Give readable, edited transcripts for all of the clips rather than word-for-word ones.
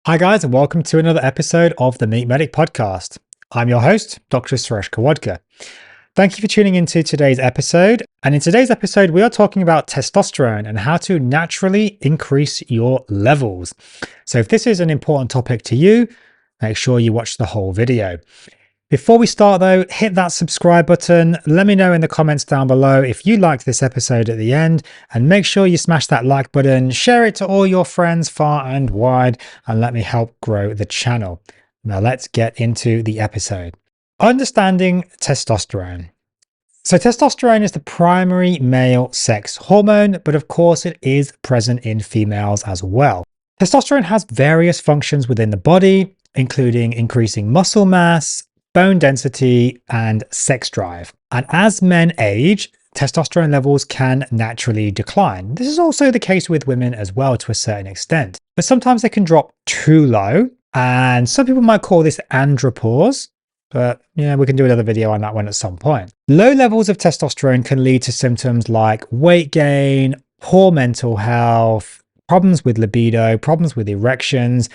Hi, guys, and welcome to another episode of the Meat Medic podcast. I'm your host, Dr. Suresh Kawadka. Thank you for tuning into today's episode. And in today's episode, we are talking about testosterone and how to naturally increase your levels. So, if this is an important topic to you, make sure you watch the whole video. Before we start though, hit that subscribe button. Let me know in the comments down below if you liked this episode at the end, and make sure you smash that like button, share it to all your friends far and wide, and let me help grow the channel. Now let's get into the episode. Understanding testosterone. So testosterone is the primary male sex hormone, but of course it is present in females as well. Testosterone has various functions within the body, including increasing muscle mass, bone density, and sex drive. And as men age, testosterone levels can naturally decline. This is also the case with women as well to a certain extent, but sometimes they can drop too low. And some people might call this andropause, but yeah, we can do another video on that one at some point. Low levels of testosterone can lead to symptoms like weight gain, poor mental health, problems with libido, problems with erections,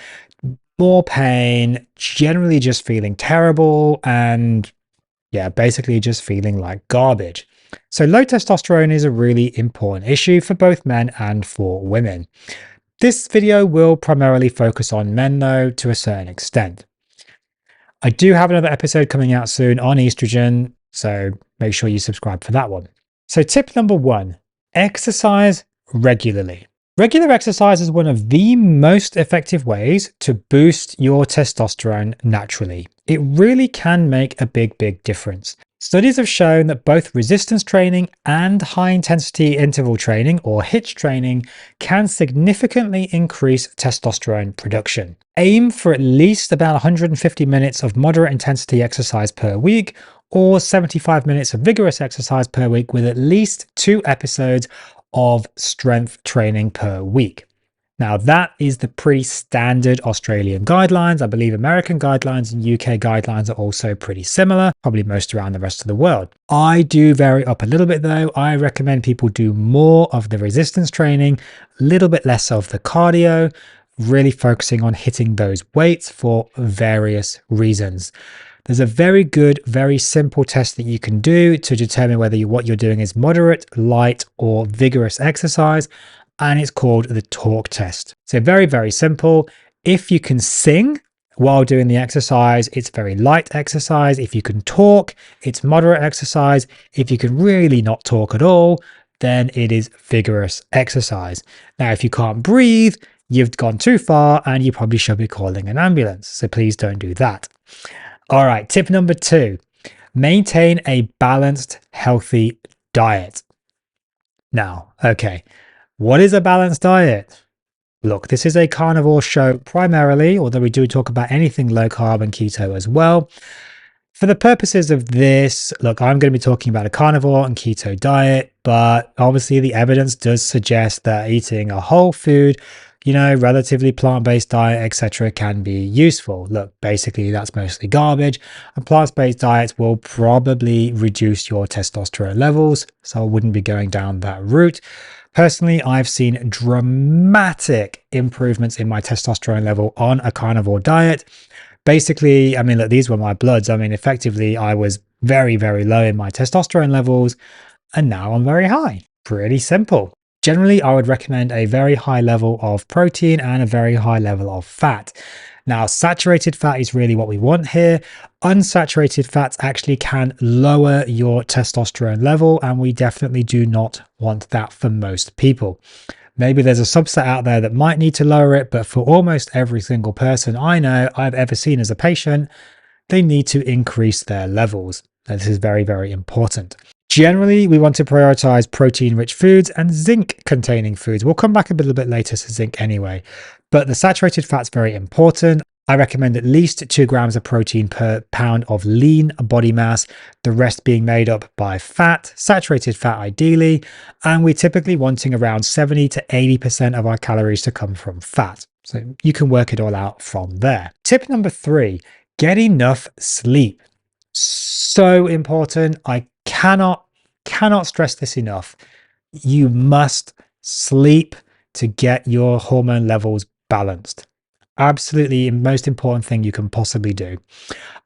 more pain, generally just feeling terrible, and yeah, basically just feeling like garbage. So low testosterone is a really important issue for both men and for women. This video will primarily focus on men though, to a certain extent. I do have another episode coming out soon on estrogen, so make sure you subscribe for that one. So tip number 1, exercise regularly. Regular exercise is one of the most effective ways to boost your testosterone naturally. It really can make a big difference. Studies have shown that both resistance training and high intensity interval training, or HIIT training, can significantly increase testosterone production. Aim for at least about 150 minutes of moderate intensity exercise per week, or 75 minutes of vigorous exercise per week, with at least 2 episodes of strength training per week. Now that is the pretty standard Australian guidelines. I believe American guidelines and UK guidelines are also pretty similar, probably most around the rest of the world. I do vary up a little bit though. I recommend people do more of the resistance training, a little bit less of the cardio, really focusing on hitting those weights for various reasons. There's a very good, very simple test that you can do to determine whether what you're doing is moderate, light, or vigorous exercise, and it's called the talk test. So very simple. If you can sing while doing the exercise, it's very light exercise. If you can talk, it's moderate exercise. If you can really not talk at all, then it is vigorous exercise. Now, if you can't breathe, you've gone too far and you probably should be calling an ambulance. So please don't do that. All right, tip number 2, maintain a balanced, healthy diet. Now, okay, what is a balanced diet? Look, this is a carnivore show primarily, although we do talk about anything low carb and keto as well. For the purposes of this, look, I'm going to be talking about a carnivore and keto diet, but obviously the evidence does suggest that eating a whole food, relatively plant-based diet, etc., can be useful. Look, basically that's mostly garbage, and plant-based diets will probably reduce your testosterone levels, so I wouldn't be going down that route. Personally, I've seen dramatic improvements in my testosterone level on a carnivore diet. Basically, look, these were my bloods. Effectively, I was very low in my testosterone levels, and now I'm very high. Pretty simple. Generally, I would recommend a very high level of protein and a very high level of fat. Now, saturated fat is really what we want here. Unsaturated fats actually can lower your testosterone level, and we definitely do not want that for most people. Maybe there's a subset out there that might need to lower it, but for almost every single person I know I've ever seen as a patient, they need to increase their levels. Now, this is very important. Generally, we want to prioritize protein-rich foods and zinc-containing foods. We'll come back a little bit later to zinc anyway, but the saturated fat's very important. I recommend at least 2 grams of protein per pound of lean body mass, the rest being made up by fat, saturated fat ideally, and we're typically wanting around 70 to 80% of our calories to come from fat. So you can work it all out from there. Tip number 3, get enough sleep. So important. I cannot stress this enough. You must sleep to get your hormone levels balanced. Absolutely most important thing you can possibly do.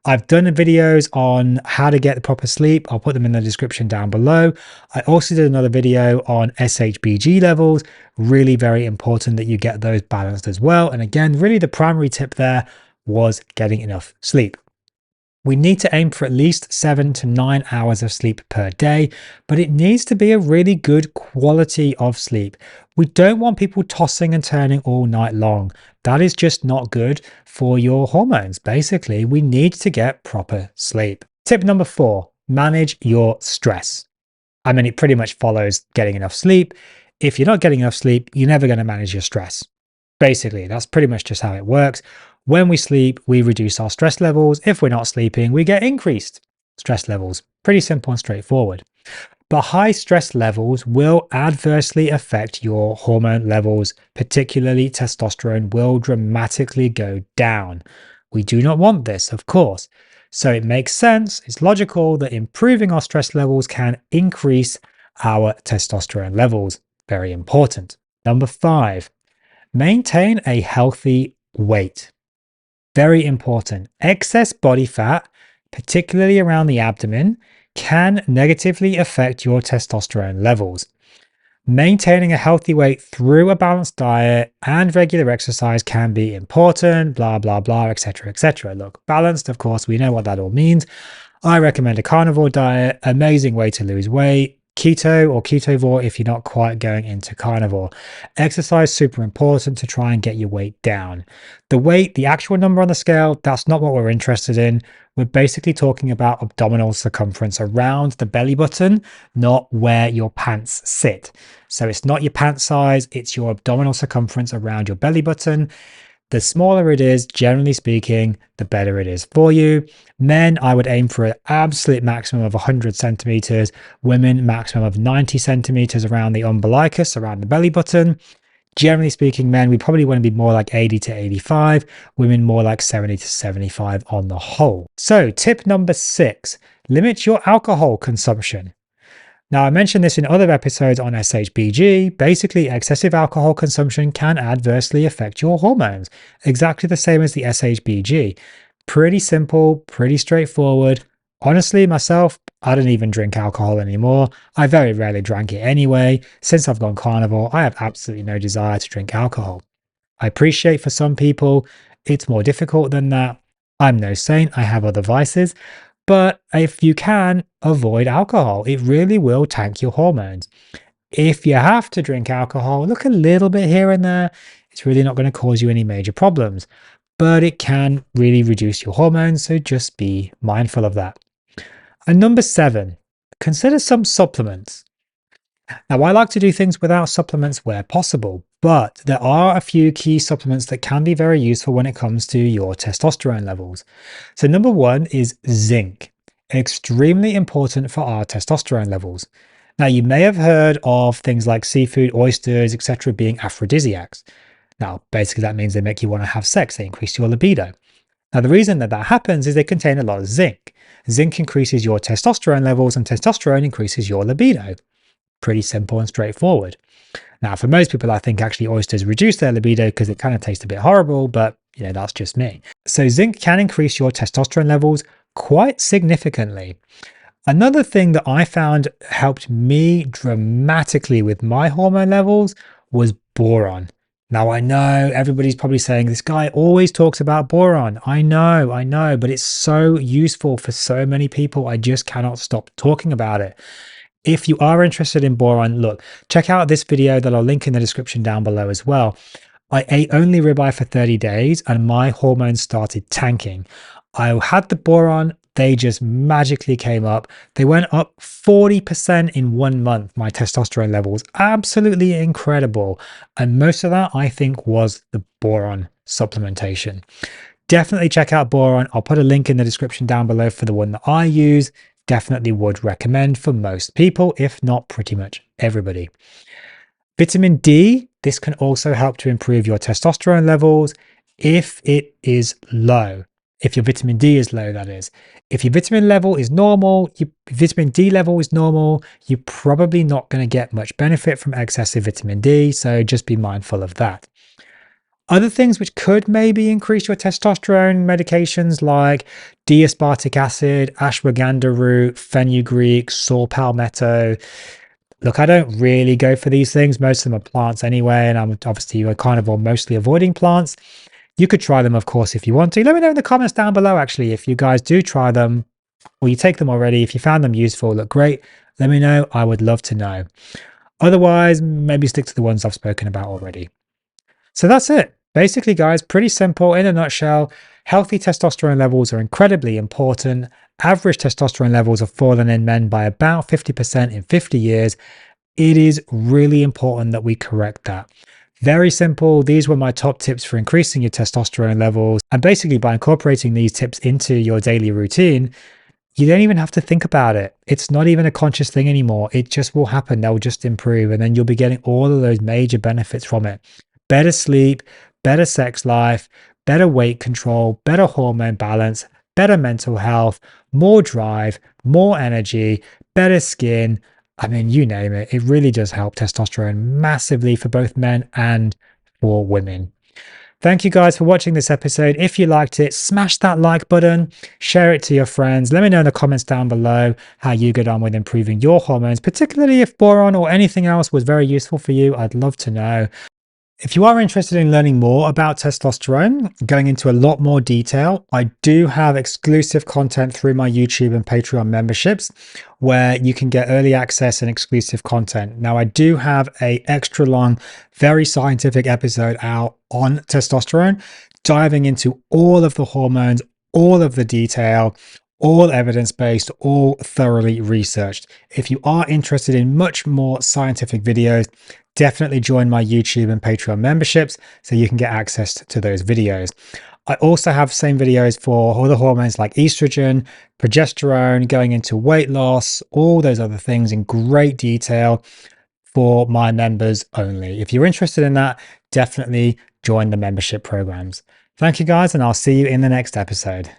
I've done videos on how to get the proper sleep. I'll put them in the description down below. I also did another video on SHBG levels. Really very important that you get those balanced as well. And again, really the primary tip there was getting enough sleep. We need to aim for at least 7 to 9 hours of sleep per day, but it needs to be a really good quality of sleep. We don't want people tossing and turning all night long. That is just not good for your hormones. Basically, we need to get proper sleep. Tip number 4, manage your stress. I mean, it pretty much follows getting enough sleep. If you're not getting enough sleep, you're never going to manage your stress. Basically, that's pretty much just how it works. When we sleep, we reduce our stress levels. If we're not sleeping, we get increased stress levels. Pretty simple and straightforward. But high stress levels will adversely affect your hormone levels, particularly testosterone will dramatically go down. We do not want this, of course. So it makes sense, it's logical that improving our stress levels can increase our testosterone levels. Very important. Number 5, maintain a healthy weight. Very important. Excess body fat, particularly around the abdomen, can negatively affect your testosterone levels. Maintaining a healthy weight through a balanced diet and regular exercise can be important, blah, blah, blah, etc., etc. Look, balanced, of course, we know what that all means. I recommend a carnivore diet, amazing way to lose weight. Keto or ketovore if you're not quite going into carnivore. Exercise, super important to try and get your weight down. The weight, the actual number on the scale, that's not what we're interested in. We're basically talking about abdominal circumference around the belly button, not where your pants sit. So it's not your pant size, it's your abdominal circumference around your belly button. The smaller it is, generally speaking, the better it is for you. Men, I would aim for an absolute maximum of 100 centimeters. Women, maximum of 90 centimeters around the umbilicus, around the belly button. Generally speaking, men, we probably want to be more like 80 to 85. Women, more like 70 to 75 on the whole. So tip number 6, limit your alcohol consumption. Now, I mentioned this in other episodes on SHBG. Basically, excessive alcohol consumption can adversely affect your hormones, exactly the same as the SHBG. Pretty simple, pretty straightforward. Honestly, myself, I don't even drink alcohol anymore. I very rarely drank it anyway. Since I've gone carnivore, I have absolutely no desire to drink alcohol. I appreciate for some people, it's more difficult than that. I'm no saint, I have other vices. But if you can, avoid alcohol. It really will tank your hormones. If you have to drink alcohol, look a little bit here and there. It's really not going to cause you any major problems, but it can really reduce your hormones. So just be mindful of that. And number 7, consider some supplements. Now, I like to do things without supplements where possible, but there are a few key supplements that can be very useful when it comes to your testosterone levels. So number 1 is zinc, extremely important for our testosterone levels. Now, you may have heard of things like seafood, oysters, etc. being aphrodisiacs. Now, basically that means they make you want to have sex, they increase your libido. Now, the reason that that happens is they contain a lot of zinc. Zinc increases your testosterone levels and testosterone increases your libido. Pretty simple and straightforward. Now, for most people, I think actually oysters reduce their libido because it kind of tastes a bit horrible, but that's just me. So zinc can increase your testosterone levels quite significantly. Another thing that I found helped me dramatically with my hormone levels was boron. Now, I know everybody's probably saying this guy always talks about boron. I know, but it's so useful for so many people. I just cannot stop talking about it. If you are interested in boron, look, check out this video that I'll link in the description down below as well. I ate only ribeye for 30 days and my hormones started tanking. I had the boron, they just magically came up. They went up 40% in 1 month, my testosterone levels. Absolutely incredible. And most of that, I think, was the boron supplementation. Definitely check out boron. I'll put a link in the description down below for the one that I use. Definitely would recommend for most people, if not pretty much everybody. Vitamin D, this can also help to improve your testosterone levels if it is low. If your vitamin D is low, that is. If your vitamin level is normal, your vitamin D level is normal, you're probably not going to get much benefit from excessive vitamin D, so just be mindful of that. Other things which could maybe increase your testosterone medications like D-aspartic acid, ashwagandha root, fenugreek, saw palmetto. Look, I don't really go for these things. Most of them are plants anyway, and I'm obviously a carnivore, mostly avoiding plants. You could try them, of course, if you want to. Let me know in the comments down below, actually, if you guys do try them or you take them already. If you found them useful, look great. Let me know. I would love to know. Otherwise, maybe stick to the ones I've spoken about already. So that's it. Basically, guys, pretty simple in a nutshell. Healthy testosterone levels are incredibly important. Average testosterone levels have fallen in men by about 50% in 50 years. It is really important that we correct that. Very simple. These were my top tips for increasing your testosterone levels. And basically, by incorporating these tips into your daily routine, you don't even have to think about it. It's not even a conscious thing anymore. It just will happen. They'll just improve. And then you'll be getting all of those major benefits from it. Better sleep, better sex life, better weight control, better hormone balance, better mental health, more drive, more energy, better skin. I mean, you name it. It really does help testosterone massively for both men and for women. Thank you guys for watching this episode. If you liked it, smash that like button, share it to your friends. Let me know in the comments down below how you get on with improving your hormones, particularly if boron or anything else was very useful for you. I'd love to know. If you are interested in learning more about testosterone, going into a lot more detail, I do have exclusive content through my YouTube and Patreon memberships where you can get early access and exclusive content. Now, I do have an extra long, very scientific episode out on testosterone, diving into all of the hormones, all of the detail, all evidence-based, all thoroughly researched. If you are interested in much more scientific videos, definitely join my YouTube and Patreon memberships so you can get access to those videos. I also have same videos for all the hormones like estrogen, progesterone, going into weight loss, all those other things in great detail for my members only. If you're interested in that, definitely join the membership programs. Thank you guys, and I'll see you in the next episode.